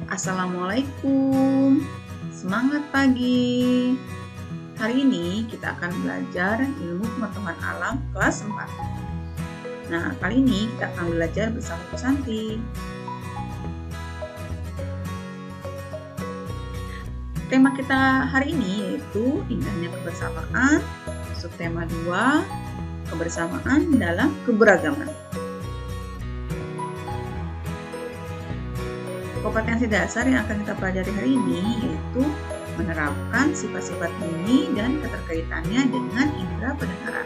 Assalamualaikum, semangat pagi. Hari ini kita akan belajar ilmu pengetahuan alam kelas 4. Nah, kali ini kita akan belajar bersama Bu Santi. Tema kita hari ini yaitu indahnya kebersamaan, subtema 2, kebersamaan dalam keberagaman. Kompetensi dasar yang akan kita pelajari hari ini yaitu menerapkan sifat-sifat bunyi dan keterkaitannya dengan indera pendengaran.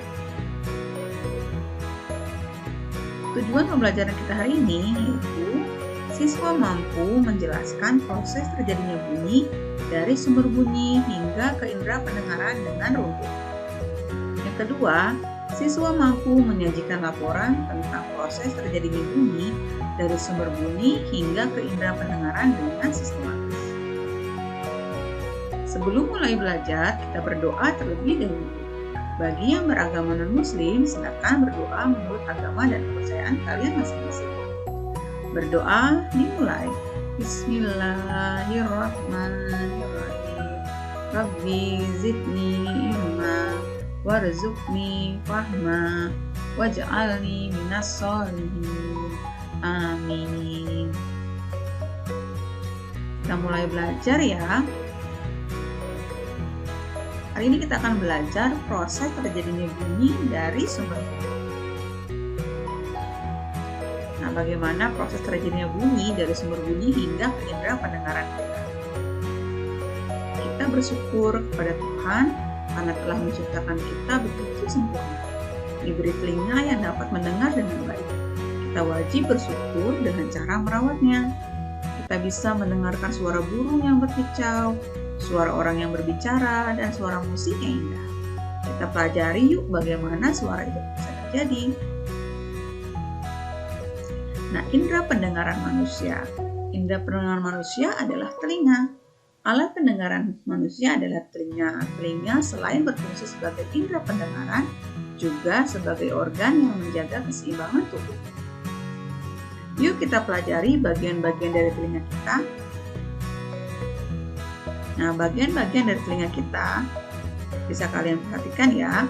Tujuan pembelajaran kita hari ini yaitu siswa mampu menjelaskan proses terjadinya bunyi dari sumber bunyi hingga ke indera pendengaran dengan runtut. Yang kedua, siswa mampu menyajikan laporan tentang proses terjadinya bunyi dari sumber bunyi hingga ke indera pendengaran dengan sistematis. Sebelum mulai belajar, kita berdoa terlebih dahulu. Bagi yang beragama non-muslim, silakan berdoa menurut agama dan kepercayaan kalian masing-masing. Berdoa dimulai. Bismillahirrahmanirrahim. Rabbi zidni ilma warzuqni fahma waj'alni minas sholihin. Amin. Kita mulai belajar ya. Hari ini kita akan belajar proses terjadinya bunyi dari sumber bunyi. Nah, bagaimana proses terjadinya bunyi dari sumber bunyi hingga ke indera pendengaran kita. Kita bersyukur kepada Tuhan karena telah menciptakan kita begitu sempurna, diberi telinga yang dapat mendengar dengan baik. Kita wajib bersyukur dengan cara merawatnya. Kita bisa mendengarkan suara burung yang berkicau, suara orang yang berbicara, dan suara musik yang indah. Kita pelajari yuk bagaimana suara itu bisa terjadi. Nah, indera pendengaran manusia. Indera pendengaran manusia adalah telinga. Alat pendengaran manusia adalah telinga. Telinga selain berfungsi sebagai indera pendengaran, juga sebagai organ yang menjaga keseimbangan tubuh. Yuk kita pelajari bagian-bagian dari telinga kita. Nah, bagian-bagian dari telinga kita bisa kalian perhatikan ya.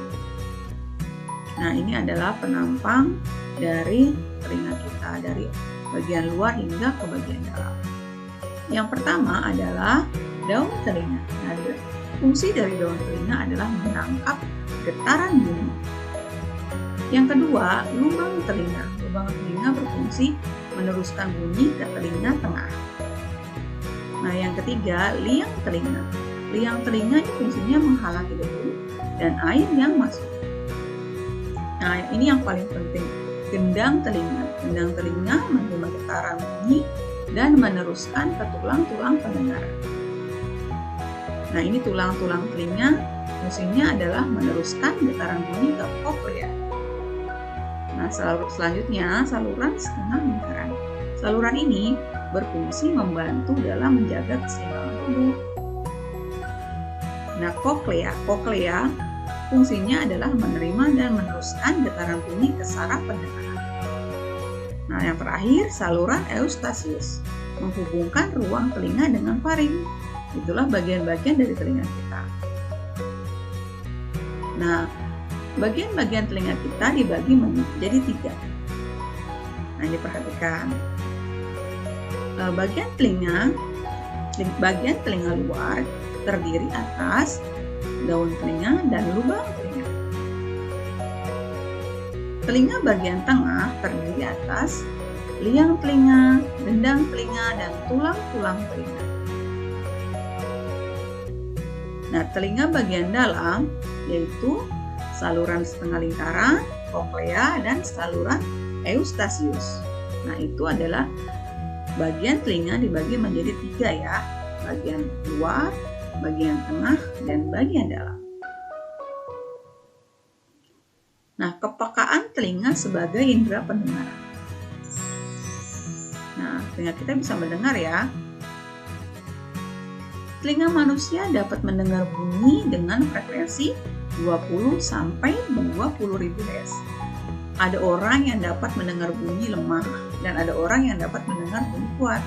Nah, ini adalah penampang dari telinga kita, dari bagian luar hingga ke bagian dalam. Yang pertama adalah daun telinga. Nah, fungsi dari daun telinga adalah menangkap getaran bunyi. Yang kedua, lubang telinga. Lubang telinga berfungsi meneruskan bunyi ke telinga tengah. Nah, yang ketiga, liang telinga. Liang telinga ini fungsinya menghalangi debu dan air yang masuk. Nah, ini yang paling penting, gendang telinga. Gendang telinga menerima getaran bunyi dan meneruskan ke tulang-tulang pendengaran. Nah, ini tulang-tulang telinga fungsinya adalah meneruskan getaran bunyi ke koklea. Nah, selanjutnya saluran setengah lingkaran. Saluran ini berfungsi membantu dalam menjaga keseimbangan tubuh. Nah, koklea fungsinya adalah menerima dan meneruskan getaran bunyi ke saraf pendengaran. Nah, yang terakhir saluran eustasius menghubungkan ruang telinga dengan faring. Itulah bagian-bagian dari telinga kita. Nah, bagian-bagian telinga kita dibagi menjadi 3. Nah, ini perhatikan. Bagian telinga luar terdiri atas daun telinga dan lubang telinga. Telinga bagian tengah terdiri atas liang telinga, gendang telinga, dan tulang-tulang telinga. Nah, telinga bagian dalam yaitu saluran setengah lingkaran, koklea, dan saluran eustasius. Nah, itu adalah bagian telinga dibagi menjadi 3 ya. Bagian luar, bagian tengah, dan bagian dalam. Nah, kepekaan telinga sebagai indera pendengaran. Nah, telinga kita bisa mendengar ya. Telinga manusia dapat mendengar bunyi dengan frekuensi 20 sampai 20.000 Hz. Ada orang yang dapat mendengar bunyi lemah dan ada orang yang dapat mendengar bunyi kuat.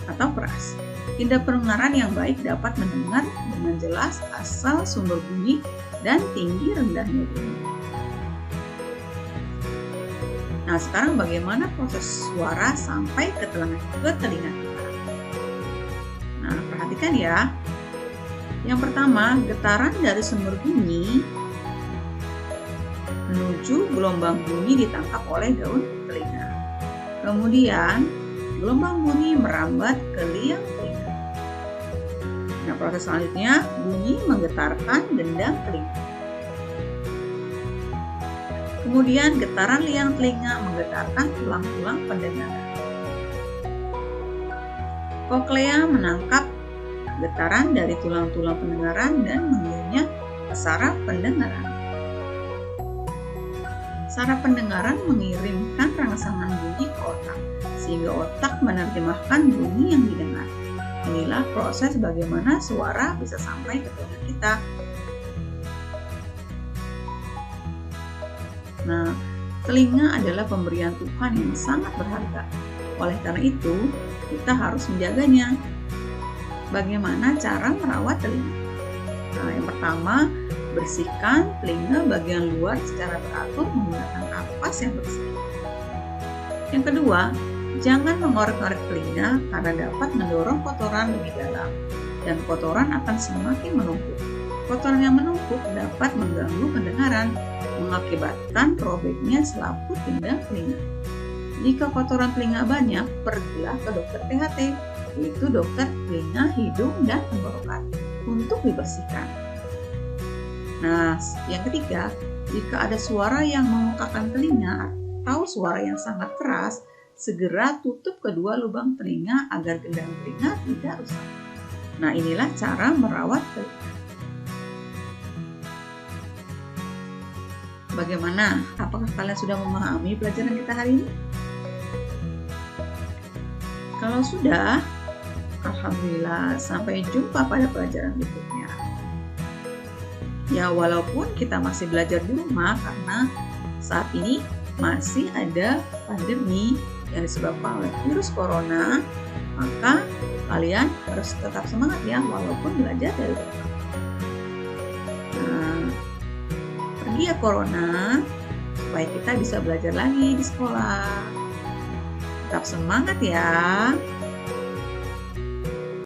atau keras. Indera pendengaran yang baik dapat mendengar dengan jelas asal sumber bunyi dan tinggi rendahnya bunyi. Nah, sekarang bagaimana proses suara sampai ke telinga kita? Nah, perhatikan ya. Yang pertama, getaran dari sumber bunyi menuju gelombang bunyi ditangkap oleh daun telinga. Kemudian, gelombang bunyi merambat ke liang telinga. Nah, proses selanjutnya, bunyi menggetarkan gendang telinga. Kemudian, getaran liang telinga menggetarkan tulang-tulang pendengaran. Koklea menangkap getaran dari tulang-tulang pendengaran dan mengirimnya ke saraf pendengaran. Saraf pendengaran mengirimkan rangsangan bunyi ke otak, sehingga otak menerjemahkan bunyi yang didengar. Inilah proses bagaimana suara bisa sampai ke telinga kita. Nah, telinga adalah pemberian Tuhan yang sangat berharga. Oleh karena itu, kita harus menjaganya. Bagaimana cara merawat telinga? Nah, yang pertama, bersihkan telinga bagian luar secara teratur menggunakan kapas yang bersih. Yang kedua, jangan mengorek-ngorek telinga karena dapat mendorong kotoran lebih dalam dan kotoran akan semakin menumpuk. Kotoran yang menumpuk dapat mengganggu pendengaran, mengakibatkan robeknya selaput gendang telinga. Jika kotoran telinga banyak, pergilah ke dokter THT, yaitu dokter telinga, hidung, dan tenggorokan, untuk dibersihkan. Nah, yang ketiga, jika ada suara yang memekakan telinga atau suara yang sangat keras, segera tutup kedua lubang telinga agar gendang telinga tidak rusak. Nah, inilah cara merawat telinga. Bagaimana? Apakah kalian sudah memahami pelajaran kita hari ini? Kalau sudah, alhamdulillah, sampai jumpa pada pelajaran berikutnya. Ya, walaupun kita masih belajar di rumah karena saat ini masih ada pandemi yang disebabkan oleh virus corona, maka kalian harus tetap semangat ya walaupun belajar dari rumah. Nah, pergi ya corona supaya kita bisa belajar lagi di sekolah. Tetap semangat ya.